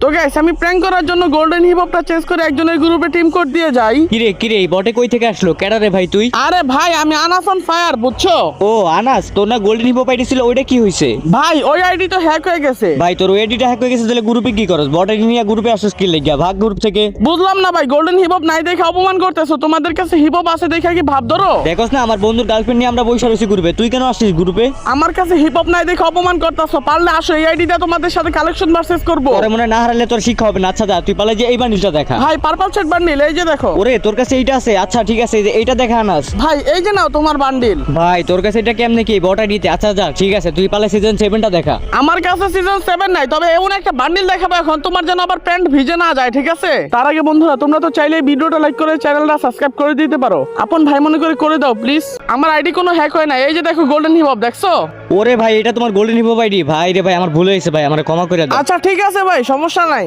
তো গাইস আমি প্র্যাঙ্ক করার জন্য গোল্ডেন হিপ হপটা চেঞ্জ করে একজনের গ্রুপে টিম কোড দিয়ে যাই। কিরে এই বটে কই থেকে আসলো? কেডা রে ভাই তুই? আরে ভাই আমি আনাস অন ফায়ার, বুঝছো? ও আনাস, তোর না গোল্ডেন হিপো পাইটি ছিল, ওইটা কি হইছে? ভাই ওই আইডি তো হ্যাক হয়ে গেছে। ভাই তোর ওয়েডিটা হ্যাক হয়ে গেছে, তাহলে গ্রুপে কি করস? বটে নিয়ে গ্রুপে আসছিস কি লাগিয়া? ভাগ গ্রুপ থেকে। বুঝলাম না ভাই, গোল্ডেন হিপ হপ নাই দেখে অপমান করতেছো। তোমাদের কাছে হিপ হপ আছে দেখে কি ভাব ধরো? দেখোস না আমার বন্ধুর গার্লফ্রেন্ড নিয়ে আমরা বসে রয়েছি গ্রুপে, তুই কেন আসছিস গ্রুপে? আমার কাছে হিপ হপ নাই দেখে অপমান করতেছো। পারলে আসো, এই আইডি দিয়ে তোমাদের সাথে কালেকশন ভার্সেস করবো। পরে মনে হয় না হারালে তোর শিক্ষা হবে না। আচ্ছা যা, তুই পালে যে এই বান্ডিলটা দেখা। ভাই পার্পল সেট বান্ডিল, এই যে দেখো। ওরে তোর কাছে এইটা আছে? আচ্ছা ঠিক আছে, এই যে এইটা দেখা আনাস। ভাই এই যে নাও তোমার বান্ডিল। ভাই তোর কাছে এটা কেমনে কি বটা দিতে? আচ্ছা যা ঠিক আছে, তুই পালে সিজন 7টা দেখা। আমার কাছে সিজন 7 নাই, তবে এমন একটা বান্ডিল দেখাবো এখন তোমার যেন আবার প্যান্ট ভিজে না যায়, ঠিক আছে? তার আগে বন্ধুরা তোমরা তো চাইলে ভিডিওটা লাইক করে চ্যানেলটা সাবস্ক্রাইব করে দিতে পারো। আপন ভাই মনে করে দাও প্লিজ। আমার আইডি কোনো হ্যাক হয় না, এই যে দেখো গোল্ডেন হিপ হপ, দেখছো? ওরে ভাই এটা তোমার গোল্ডেন হিপো আইডি? ভাই রে ভাই আমার ভুল হয়েছে ভাই, আমার ক্ষমা করে দাও। আচ্ছা ঠিক আছে ভাই, সমস্যা নাই।